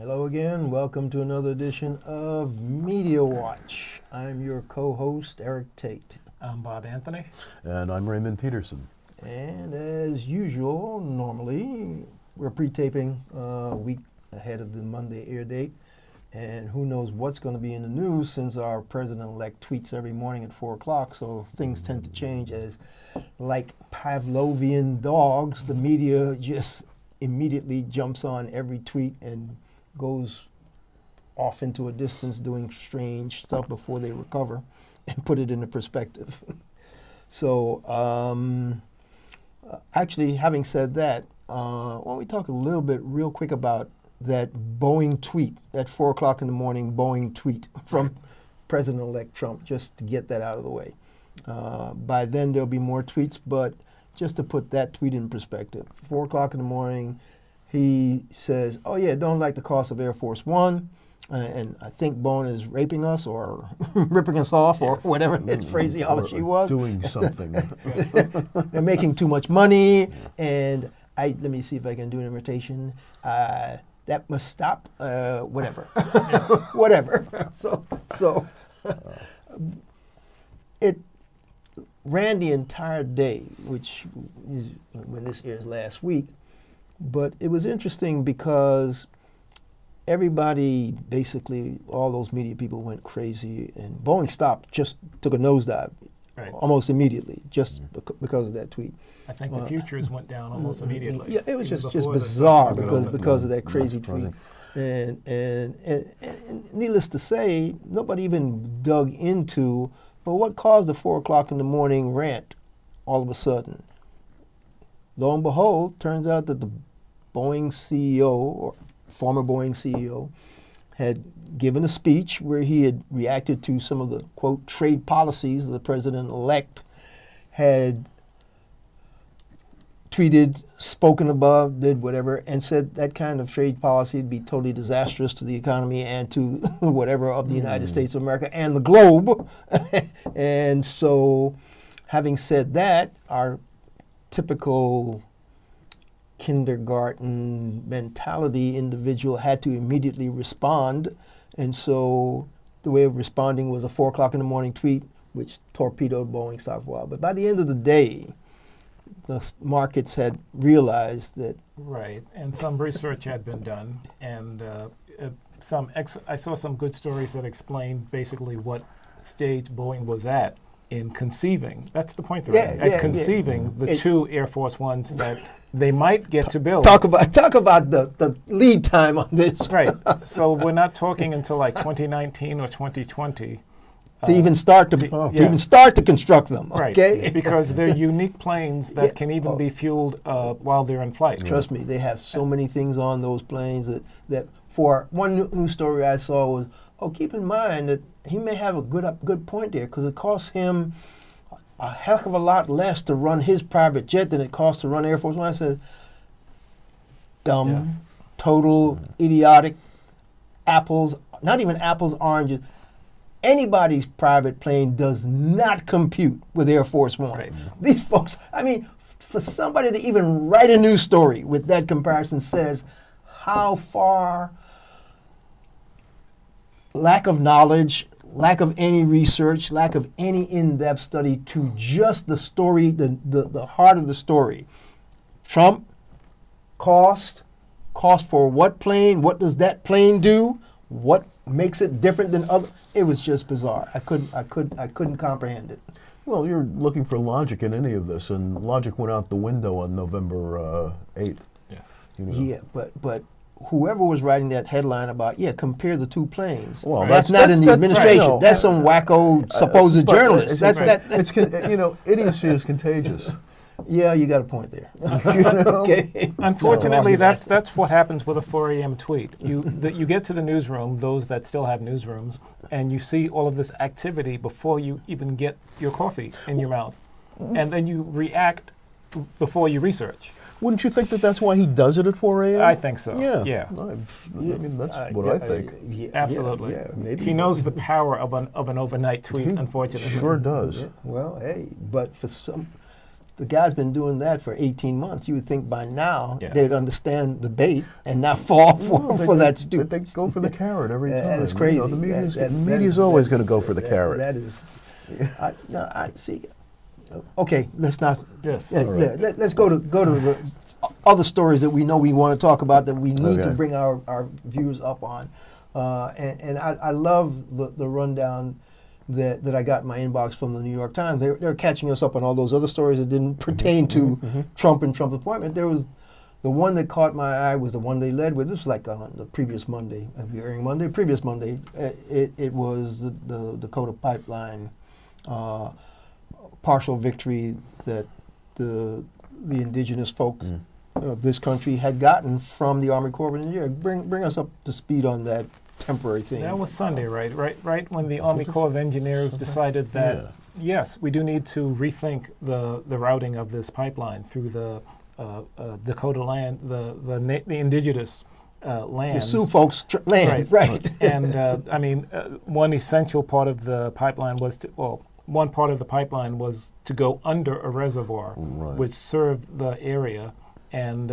Hello again. Welcome to another edition of Media Watch. I'm your co-host, Eric Tait. I'm Bob Anthony. And I'm Raymond Peterson. And as usual, normally, we're pre-taping a week ahead of the Monday air date. And who knows what's going to be in the news since our president-elect tweets every morning at 4 o'clock, so things tend to change as, like Pavlovian dogs, the media just immediately jumps on every tweet and goes off into a distance doing strange stuff before they recover and put it into perspective. So actually, having said that, why don't we talk a little bit real quick about that Boeing tweet, that 4 o'clock in the morning Boeing tweet from President-elect Trump, just to get that out of the way. By then there'll be more tweets, but just to put that tweet in perspective, 4 o'clock in the morning, he says, oh yeah, don't like the cost of Air Force One, and I think Boeing is raping us or ripping us off or whatever his phraseology was. Doing something. They're making too much money, and let me see if I can do an imitation. That must stop, whatever. Whatever. So it ran the entire day, which is when this airs last week. But it was interesting because everybody, basically, all those media people went crazy, and Boeing stock just took a nosedive almost immediately, just because of that tweet. I think the futures went down almost immediately. Yeah, it was just bizarre because of that crazy tweet. And needless to say, nobody even dug into, well, what caused the 4 o'clock in the morning rant all of a sudden? Lo and behold, turns out that the Boeing CEO, or former Boeing CEO, had given a speech where he had reacted to some of the, quote, trade policies the president-elect had tweeted, spoken above, did whatever, and said that kind of trade policy would be totally disastrous to the economy and to whatever of the United States of America and the globe. And so, having said that, our typical kindergarten mentality individual had to immediately respond. And so the way of responding was a 4 o'clock in the morning tweet, which torpedoed Boeing stock for a while. But by the end of the day, the markets had realized that. Right, and some research had been done, and I saw some good stories that explained basically what stage Boeing was at in conceiving. That's the point they're at conceiving the two Air Force Ones that they might get to build. Talk about the lead time on this. Right. So we're not talking until like 2019 or 2020. To even start to construct them, okay? Right, because they're unique planes that can even be fueled while they're in flight. Trust me, they have so many things on those planes that for one news story I saw was, keep in mind that he may have a good point there, because it costs him a heck of a lot less to run his private jet than it costs to run Air Force One. I said, dumb, total, idiotic, apples, not even apples, oranges. Anybody's private plane does not compute with Air Force One. Right. These folks, I mean, for somebody to even write a news story with that comparison says how far lack of knowledge, lack of any research, lack of any in-depth study to just the story, the heart of the story. Trump, cost for what plane? What does that plane do? What makes it different than other? It was just bizarre. I couldn't comprehend it. Well, you're looking for logic in any of this, and logic went out the window on November 8th. Yeah. You know? Yeah, but whoever was writing that headline about, compare the two planes. Well, that's not in the administration. Right, no. That's some wacko supposed journalist. Idiocy is contagious. Yeah, you got a point there. Okay. Unfortunately, that's what happens with a 4 a.m. tweet. You get to the newsroom, those that still have newsrooms, and you see all of this activity before you even get your coffee in your mouth. And then you react before you research. Wouldn't you think that that's why he does it at 4 a.m.? I think so. Yeah. I mean, that's what I think. Absolutely. Maybe. He knows the power of an overnight tweet, unfortunately. Sure does. Yeah. Well, hey, but for some, the guy's been doing that for 18 months. You would think by now Yes. they'd understand the bait and not fall for that stupid. They go for the carrot every time. That is crazy. The media's always going to go for the carrot. That is. I see. Okay, let's not. Yes. Let's go to the other stories that we know we want to talk about that we need to bring our viewers up on. And I love the rundown that I got in my inbox from the New York Times. They're catching us up on all those other stories that didn't pertain to Trump and Trump's appointment. There was the one that caught my eye was the one they led with. This was like on the previous Monday, previous Monday. It was the Dakota Pipeline partial victory that the indigenous folk of this country had gotten from the Army Corps of Engineers. Bring us up to speed on that temporary thing. That was Sunday, right when the Army Corps of Engineers decided that, yes, we do need to rethink the routing of this pipeline through the Dakota land, the indigenous lands. The Sioux folks' land, right. And one essential part of the pipeline was one part of the pipeline was to go under a reservoir, which served the area, and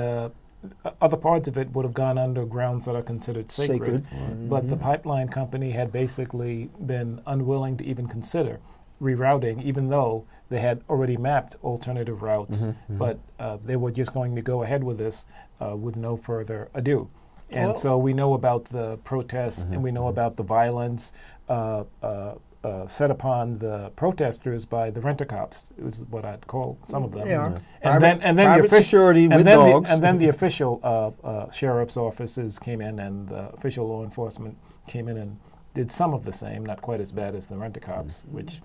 other parts of it would have gone under grounds that are considered sacred. But the pipeline company had basically been unwilling to even consider rerouting, even though they had already mapped alternative routes. But they were just going to go ahead with this with no further ado. And so we know about the protests, and we know about the violence set upon the protesters by the rent-a-cops. It was what I'd call some of them. And then the official security with dogs. And then the official sheriff's offices came in, and the official law enforcement came in and did some of the same, not quite as bad as the rent-a-cops, which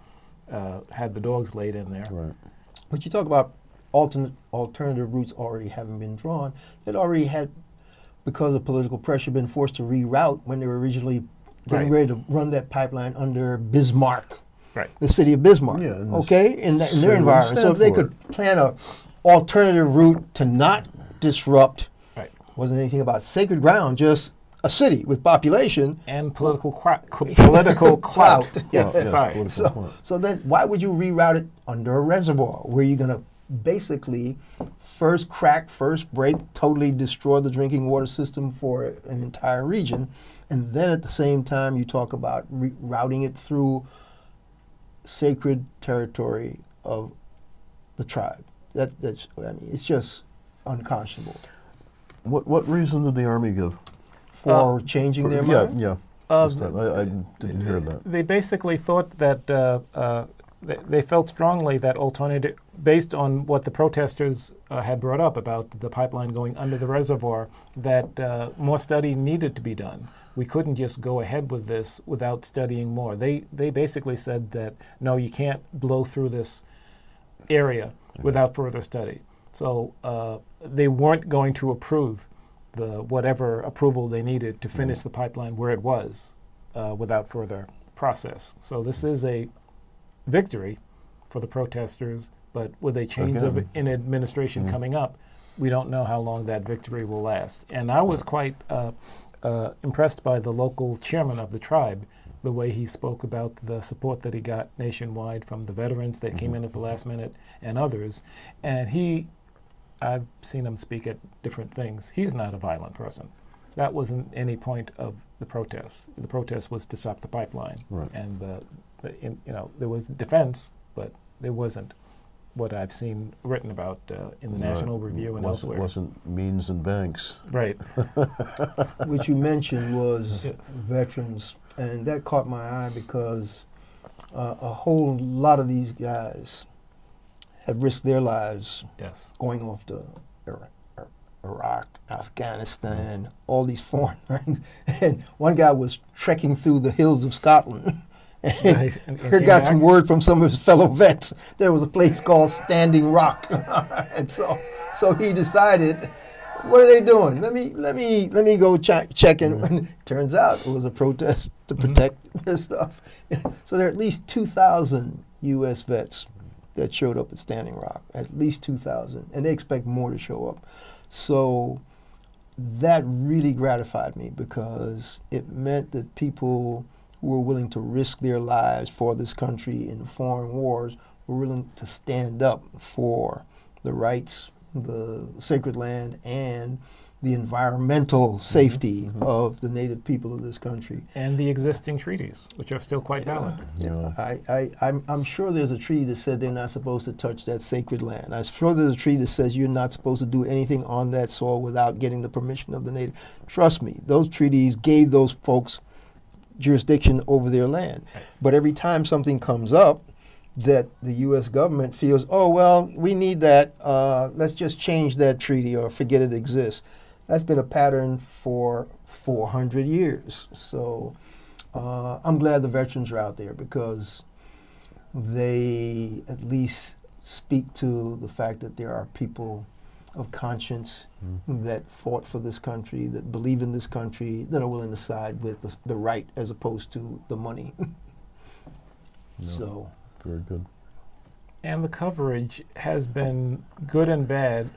had the dogs laid in there. Right. But you talk about alternative routes already having been drawn. That already had, because of political pressure, been forced to reroute when they were originally getting ready to run that pipeline under Bismarck, the city of Bismarck, in their environment. So if they could plan a alternative route to not disrupt, wasn't anything about sacred ground, just a city with population. And political clout. Yes. So then why would you reroute it under a reservoir where you're going to basically first break, totally destroy the drinking water system for an entire region, and then at the same time you talk about routing it through sacred territory of the tribe. It's just unconscionable. What reason did the Army give for changing their mind? I didn't hear that. They basically thought that they felt strongly that alternative, based on what the protesters had brought up about the pipeline going under the reservoir, that more study needed to be done. We couldn't just go ahead with this without studying more. They basically said that, no, you can't blow through this area without further study. So they weren't going to approve whatever approval they needed to finish the pipeline where it was without further process. So this is a victory for the protesters, but with a change in administration coming up, we don't know how long that victory will last. And I was quite impressed by the local chairman of the tribe, the way he spoke about the support that he got nationwide from the veterans that came in at the last minute and others. And I've seen him speak at different things. He is not a violent person. That wasn't any point of the protest. The protest was to stop the pipeline. And there was defense, but there wasn't what I've seen written about in the National Review and elsewhere. It wasn't means and banks. Right. Which you mentioned was veterans, and that caught my eye because a whole lot of these guys had risked their lives going off to Iraq, Afghanistan, all these foreign things. And one guy was trekking through the hills of Scotland. And got some word from some of his fellow vets. There was a place called Standing Rock, and so he decided, what are they doing? Let me go check in. And turns out it was a protest to protect this stuff. So there are at least 2,000 U.S. vets that showed up at Standing Rock, at least 2,000, and they expect more to show up. So that really gratified me because it meant that people who were willing to risk their lives for this country in foreign wars were willing to stand up for the rights, the sacred land, and the environmental safety of the native people of this country. And the existing treaties, which are still quite valid. Yeah. I'm sure there's a treaty that said they're not supposed to touch that sacred land. I'm sure there's a treaty that says you're not supposed to do anything on that soil without getting the permission of the native. Trust me, those treaties gave those folks jurisdiction over their land. But every time something comes up that the U.S. government feels, oh, well, we need that, let's just change that treaty or forget it exists. That's been a pattern for 400 years. So I'm glad the veterans are out there because they at least speak to the fact that there are people of conscience that fought for this country, that believe in this country, that are willing to side with the right as opposed to the money. So very good. And the coverage has been good and bad.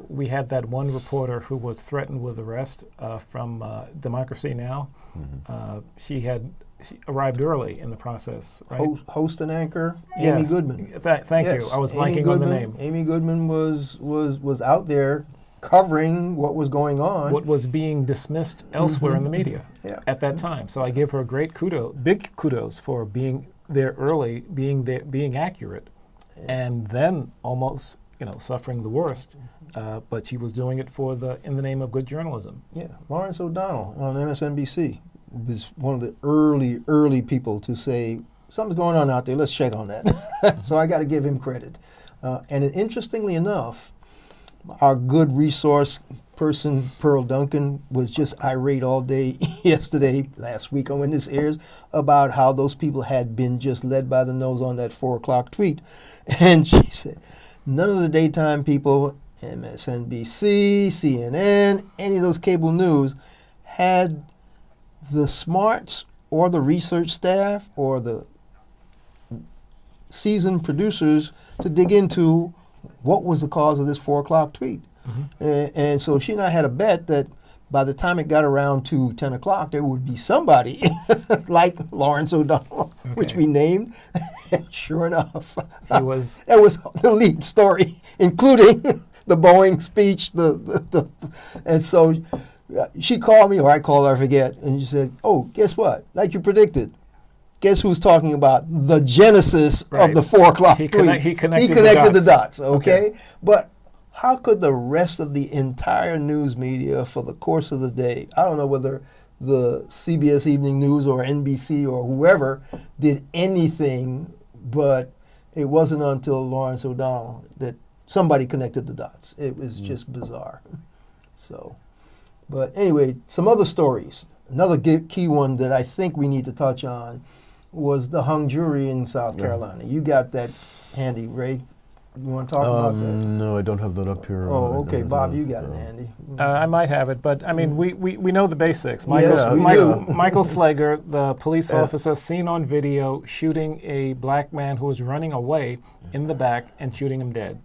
We had that one reporter who was threatened with arrest from Democracy Now! She arrived early in the process, right? Host and anchor, Yes. Amy Goodman. Thank Yes. you. I was Amy blanking on the Goodman- name. Amy Goodman was out there covering what was going on. What was being dismissed elsewhere in the media Yeah. at that time. So I give her big kudos for being there early, being accurate, and then almost suffering the worst. But she was doing it in the name of good journalism. Yeah, Lawrence O'Donnell on MSNBC was one of the early people to say, something's going on out there, let's check on that. So I got to give him credit. And interestingly enough, our good resource person, Pearl Duncan, was just irate all day last week when this airs, about how those people had been just led by the nose on that 4 o'clock tweet. And she said, none of the daytime people, MSNBC, CNN, any of those cable news, had the smarts or the research staff or the seasoned producers to dig into what was the cause of this 4 o'clock tweet. And so she and I had a bet that by the time it got around to 10 o'clock, there would be somebody like Lawrence O'Donnell, which we named. And sure enough, He was that was the lead story, including the Boeing speech. And so she called me, or I called her, I forget, and she said, oh, guess what? Like you predicted. Guess who's talking about the genesis of the 4 o'clock tweet? He connected the dots, okay? But how could the rest of the entire news media for the course of the day, I don't know whether the CBS Evening News or NBC or whoever did anything, but it wasn't until Lawrence O'Donnell that somebody connected the dots. It was just bizarre. So, but anyway, some other stories. Another key one that I think we need to touch on was the hung jury in South Carolina. You got that handy, Ray? You want to talk about that? No, I don't have that up here. Oh, okay. Bob, you got it handy. I might have it, but I mean, we know the basics. Yes, we Michael Slager, the police officer seen on video shooting a black man who was running away in the back and shooting him dead.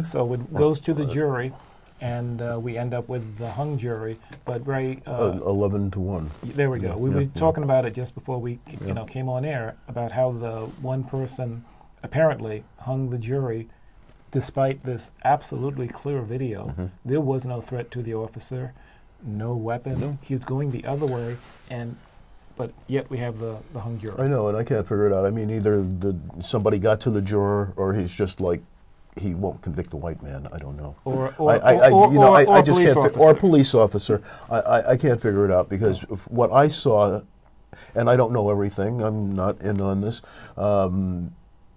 So it goes to the jury, and we end up with the hung jury. But Ray, 11 to 1. there we go. We were talking about it just before we came on air about how the one person apparently hung the jury despite this absolutely clear video. There was no threat to the officer, no weapon. He was going the other way, but yet we have the hung jury. I know, and I can't figure it out. I mean, either somebody got to the juror, or he's just like, he won't convict a white man. I don't know. Or police officer. I can't figure it out because what I saw, and I don't know everything. I'm not in on this.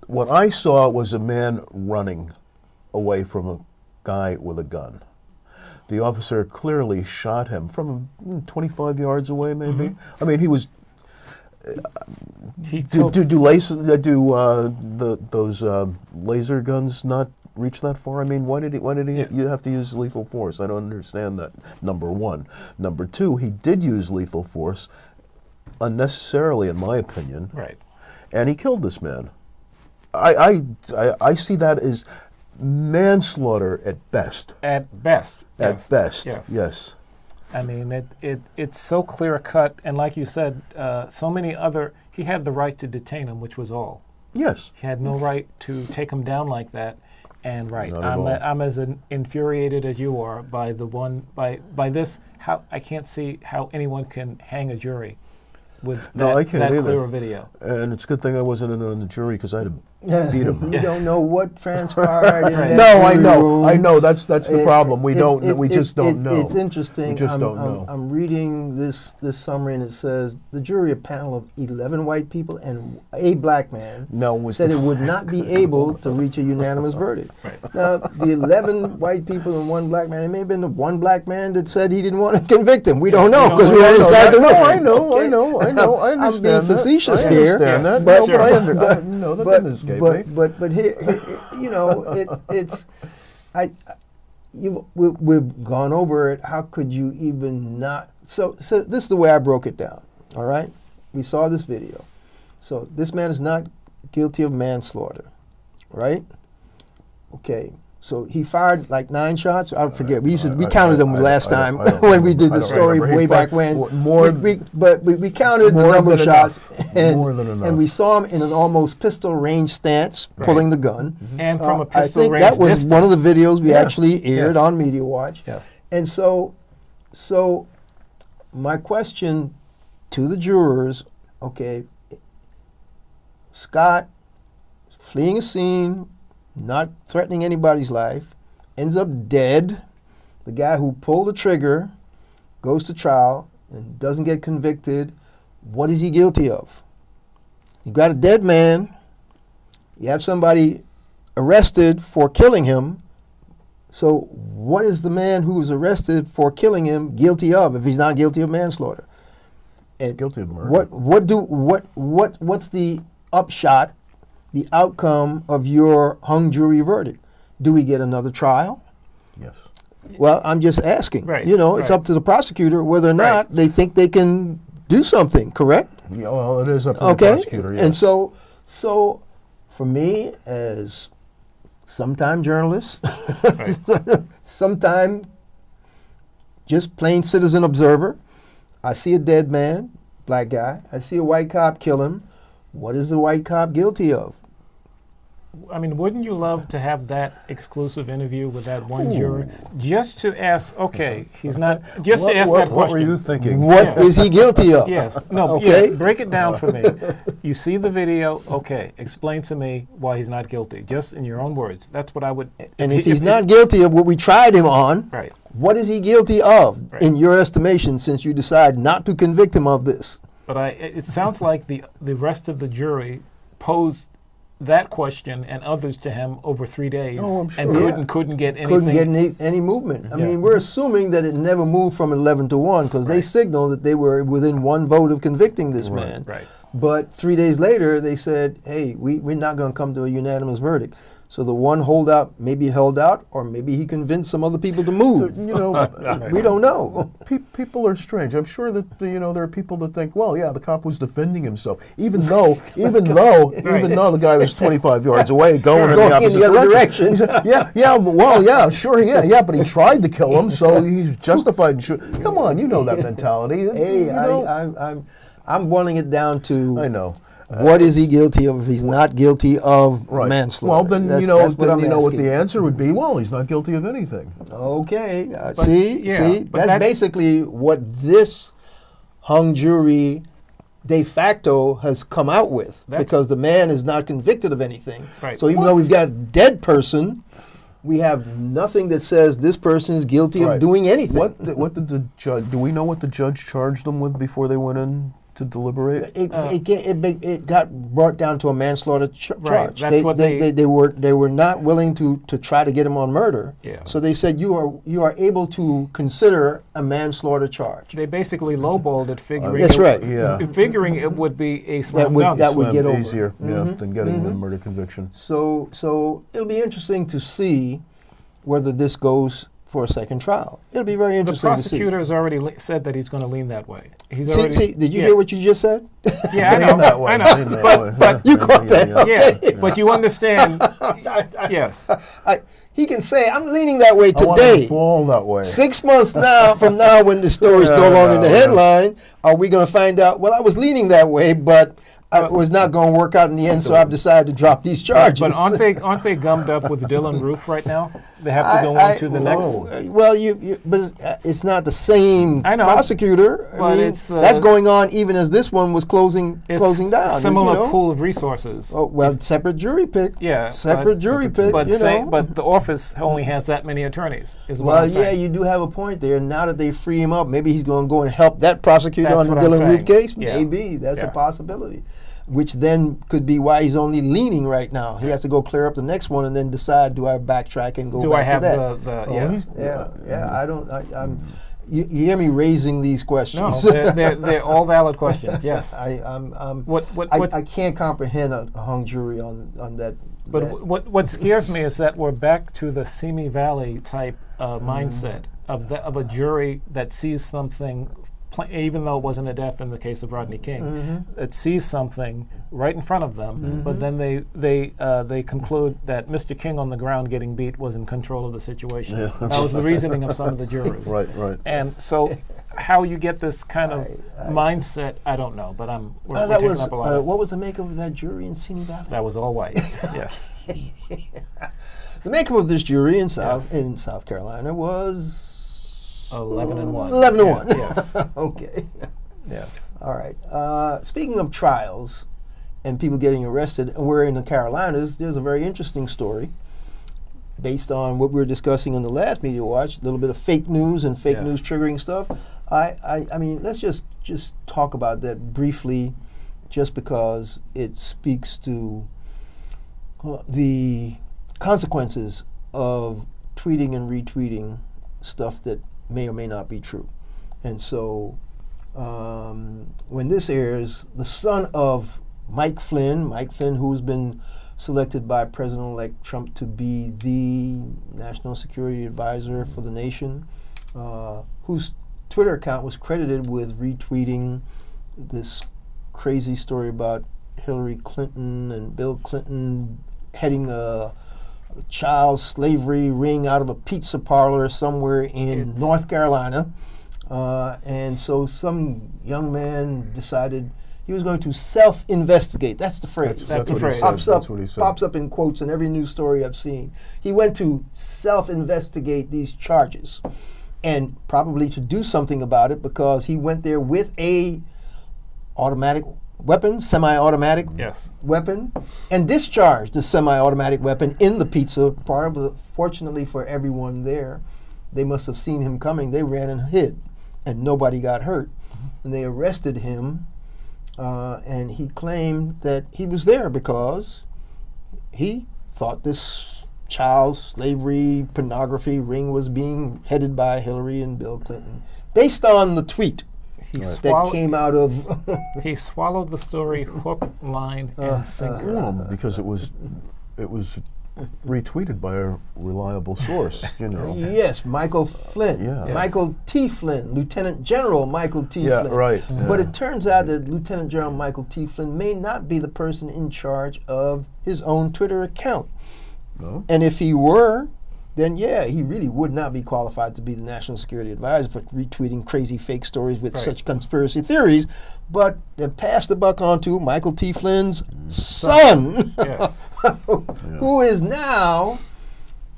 What I saw was a man running away from a guy with a gun. The officer clearly shot him from 25 yards away, maybe. I mean, he was. Those laser guns not reach that far? I mean, why did he you have to use lethal force? I don't understand that. Number one. Number two, he did use lethal force unnecessarily, in my opinion. Right. And he killed this man. I see that as manslaughter at best. At best. At best. Yes. I mean, it's so clear cut, and like you said, he had the right to detain him, which was all. Yes. He had no right to take him down like that, And Not at all. I'm as infuriated as you are by this. How I can't see how anyone can hang a jury with No, I can't that either. clear a video. And it's a good thing I wasn't in on the jury because I'd have beat him. You don't know what transpired in that No, I jury know. room. I know. That's the problem. We just don't know. It's interesting. We just I'm, don't I'm- know. I'm reading this summary, and it says the jury, a panel of 11 white people and a black man, No, was said the- it would not be able to reach a unanimous verdict. Right. Now, the 11 white people and one black man, it may have been the one black man that said he didn't want to convict him. We don't know don't because know. we weren't No, inside the room. No, I know. Okay? I know. I understand. I'm being facetious that. here. I understand that. but- No, Sure. that didn't escape me. But here, you know, it's we've gone over it. How could you even not? So this is the way I broke it down. All right, we saw this video. So this man is not guilty of manslaughter, right? Okay. So he fired like 9 shots. I forget. We counted them last time when we did the story way back when. We counted the number of shots, and we saw him in an almost pistol range stance, pulling the gun. And from a I pistol think range that was distance. one of the videos we Yeah. actually aired Yes. on Media Watch. Yes. And so my question to the jurors, okay, Scott fleeing a scene, not threatening anybody's life, ends up dead. The guy who pulled the trigger goes to trial and doesn't get convicted. What is he guilty of? You got a dead man. You have somebody arrested for killing him. So what is the man who was arrested for killing him guilty of if he's not guilty of manslaughter? And Guilty of murder. what's the upshot, the outcome of your hung jury verdict? Do we get another trial? Yes. Well, I'm just asking. Right, You know, it's right. up to the prosecutor whether or Right. not they think they can do something, correct? Yeah, well, it is up to the Okay. prosecutor. Yes. And so for me as sometime journalist, sometime just plain citizen observer, I see a dead man, black guy. I see a white cop kill him. What is the white cop guilty of? I mean, wouldn't you love to have that exclusive interview with that one juror, just to ask? Okay, he's not. Just to ask that question. What were you thinking? What is he guilty of? Yes. No. Okay. Yeah, break it down for me. You see the video. Okay. Explain to me why he's not guilty. Just in your own words. That's what I would. And if he's not guilty of what we tried him on, right. what is he guilty of Right. in your estimation since you decide not to convict him of this? But it sounds like the rest of the jury posed that question and others to him over 3 days, Oh, I'm sure. and Yeah. couldn't get anything. Couldn't get any movement. I Yeah. mean, we're assuming that it never moved from 11 to 1 because they Right. signaled that they were within one vote of convicting this man. Right. But 3 days later, they said, hey, we're not going to come to a unanimous verdict. So the one holdout maybe held out, or maybe he convinced some other people to move. You know, We don't know. people are strange. I'm sure that there are people that think, well, yeah, the cop was defending himself, even though the guy was 25 yards away, going in the opposite other direction. He said, but he tried to kill him, so he's justified in shooting. Come on, you know that mentality. Hey, You know? I'm boiling it down to I know. what is he guilty of if he's not guilty of Right. manslaughter? Well, then That's you know what I'm what asking. the answer would be. Well, he's not guilty of anything. Okay, yeah, see, but that's that's- basically what this hung jury de facto has come out with, because the man is not convicted of anything. Right. So even though we've got a dead person, we have nothing that says this person is guilty of Right. doing anything. What did the judge? Do we know what the judge charged them with before they went in to deliberate? It got brought down to a manslaughter Right, charge. that's what they were not willing to try to get him on murder. Yeah. So they said you are able to consider a manslaughter charge. They basically lowballed it, figuring That's it, right. Yeah. figuring it would be a slam would- dunk. that would get over. Easier, than getting the murder conviction. So it'll be interesting to see whether this goes for a second trial. It'll be very The interesting to see. prosecutor has already said that he's going to lean that way. He's See, already, did you yeah. hear what you just said? Yeah, I Lean know. that way, I know. lean that way. But You caught that. yeah, but you understand. Yes. He can say, I'm leaning that way I want it today. to fall that way. 6 months from now, when the story's no longer in the headline, are we going to find out, well, I was leaning that way, but it was not going to work out in the end, so I've decided to drop these charges. But aren't they gummed up with Dylan Roof right now? They have to go on to the next. Well, but it's not the same I know. prosecutor. But it's that's going on even as this one was closing down. Similar pool of resources. Oh, well, separate jury pick. Yeah, separate jury pick. But but the office only has that many attorneys. Well, yeah, you do have a point there. Now that they free him up, maybe he's going to go and help that prosecutor on the Dylan Roof case. Yeah. Maybe that's a possibility. Which then could be why he's only leaning right now. He has to go clear up the next one and then decide: do I backtrack and go back to that? I don't. You hear me raising these questions? No, they're all valid questions. Yes. I can't comprehend a hung jury on that. But what scares me is that we're back to the Simi Valley type mindset of a jury that sees something. Even though it wasn't a death in the case of Rodney King, it sees something right in front of them, but then they conclude that Mr. King on the ground getting beat was in control of the situation. Yeah. That was the reasoning of some of the jurors. Right. And so, how you get this kind of mindset, I don't know. But we're taking up a lot. What was the makeup of that jury in Simi Valley? That was all white. Yes. The makeup of this jury in South Carolina was 11-1. 11-1. Yes. Okay. Yes. All right. Speaking of trials and people getting arrested, and we're in the Carolinas, there's a very interesting story based on what we were discussing on the last Media Watch, a little bit of fake news and fake news triggering stuff. I mean, let's just talk about that briefly, just because it speaks to the consequences of tweeting and retweeting stuff that may or may not be true. And so when this airs, the son of Mike Flynn, who's been selected by President-elect Trump to be the national security advisor for the nation, whose Twitter account was credited with retweeting this crazy story about Hillary Clinton and Bill Clinton heading a child slavery ring out of a pizza parlor somewhere in North Carolina. And so some young man decided he was going to self-investigate. That's the phrase. That's the phrase. Pops up in quotes in every news story I've seen. He went to self-investigate these charges, and probably to do something about it, because he went there with a automatic weapon, semi-automatic weapon, and discharged the semi-automatic weapon in the pizza parlor. But fortunately for everyone there, they must have seen him coming. They ran and hid, and nobody got hurt. And they arrested him, and he claimed that he was there because he thought this child slavery pornography ring was being headed by Hillary and Bill Clinton, based on the tweet that came out of. He swallowed the story hook, line, and sinker. Because it was retweeted by a reliable source, Yes, Michael Flynn. Yeah. Yes. Michael T. Flynn, Lieutenant General Michael T. Flynn. Yeah, right. But it turns out that Lieutenant General Michael T. Flynn may not be the person in charge of his own Twitter account. No. And if he were, then he really would not be qualified to be the national security advisor for retweeting crazy fake stories with such conspiracy theories. But they've passed the buck on to Michael T. Flynn's son, who is now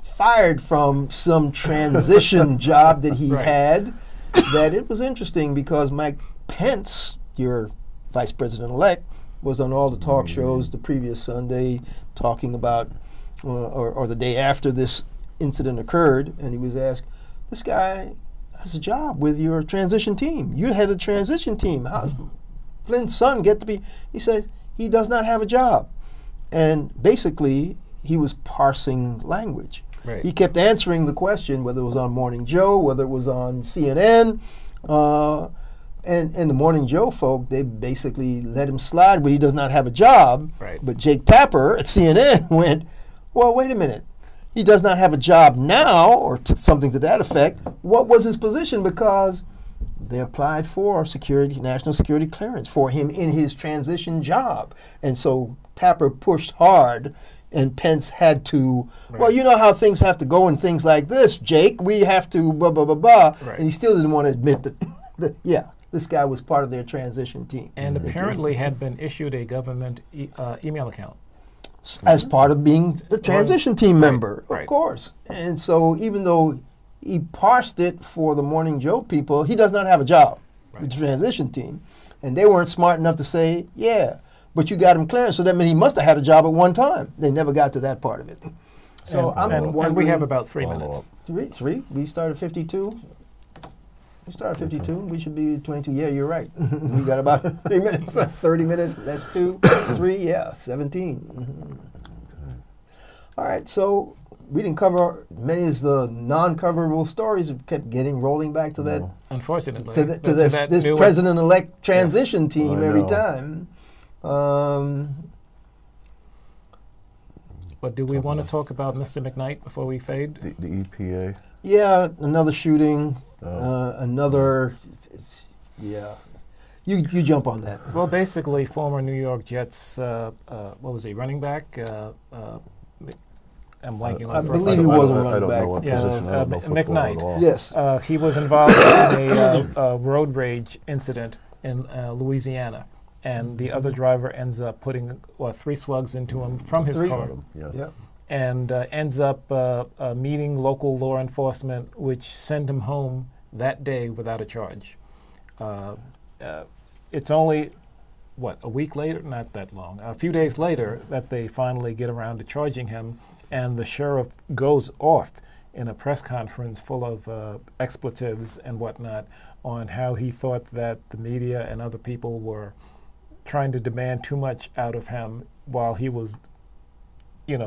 fired from some transition job that he had. That it was interesting because Mike Pence, your vice president-elect, was on all the talk shows the previous Sunday talking about, or the day after this incident occurred, and he was asked, this guy has a job with your transition team. You had a transition team. How does Flynn's son get to be? He said he does not have a job. And basically, he was parsing language. Right. He kept answering the question, whether it was on Morning Joe, whether it was on CNN, and the Morning Joe folk, they basically let him slide when he does not have a job. Right. But Jake Tapper at CNN went, well, wait a minute. He does not have a job now, or something to that effect. What was his position? Because they applied for national security clearance for him in his transition job. And so Tapper pushed hard, and Pence had to, well, you know how things have to go in things like this, Jake. We have to blah, blah, blah, blah. Right. And he still didn't want to admit that, yeah, this guy was part of their transition team. And apparently had been issued a government email account. As part of being the transition team member, of course. And so even though he parsed it for the Morning Joe people, he does not have a job with the transition team. And they weren't smart enough to say, yeah, but you got him clearance, so that means he must have had a job at one time. They never got to that part of it. So and we have about 3 minutes. Three? We started 52? We started 52. We should be 22. Yeah, you're right. We got about 3 minutes. 30 minutes. That's 2, 3. Yeah, 17. Mm-hmm. All right. So we didn't cover many of the non-coverable stories. We kept rolling back to that. Unfortunately, to this president-elect transition team every time. But do we want to talk about Mr. McKnight before we fade? The EPA. Yeah, another shooting. Another, yeah. You jump on that. Well, basically, former New York Jets, what was he, running back? I'm blanking on I believe he was a running back. I don't know what position. I don't know football McKnight. at all. Yes. He was involved in a road rage incident in Louisiana. And the other driver ends up putting 3 slugs into him from his car. Yeah. And ends up meeting local law enforcement, which sent him home that day without a charge. It's only, a week later? Not that long. A few days later that they finally get around to charging him, and the sheriff goes off in a press conference full of expletives and whatnot on how he thought that the media and other people were trying to demand too much out of him while he was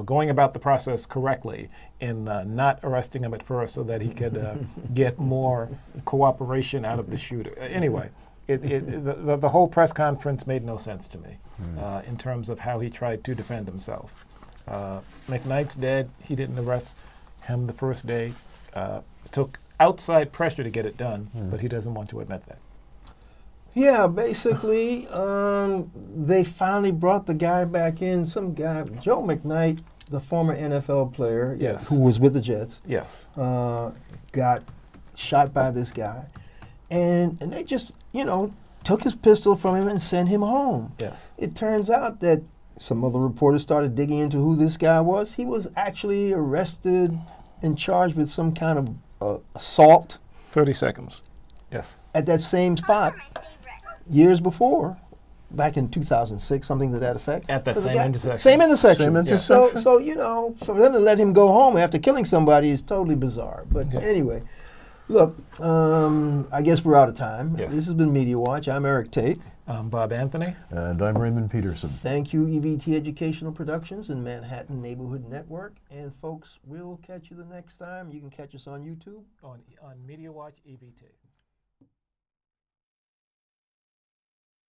going about the process correctly in not arresting him at first so that he could get more cooperation out of the shooter. Anyway, the whole press conference made no sense to me in terms of how he tried to defend himself. McKnight's dead. He didn't arrest him the first day. Took outside pressure to get it done, but he doesn't want to admit that. Yeah, basically, they finally brought the guy back in. Some guy, Joe McKnight, the former NFL player, who was with the Jets, got shot by this guy, and they just took his pistol from him and sent him home. Yes. It turns out that some other reporters started digging into who this guy was. He was actually arrested and charged with some kind of assault. 30 seconds. Yes. At that same spot. Years before, back in 2006, something to that effect. At that same intersection. Same intersection. Yes. So for them to let him go home after killing somebody is totally bizarre. But anyway, look, I guess we're out of time. Yes. This has been Media Watch. I'm Eric Tait. I'm Bob Anthony. And I'm Raymond Peterson. Thank you, EVT Educational Productions and Manhattan Neighborhood Network. And folks, we'll catch you the next time. You can catch us on YouTube. On Media Watch EVT.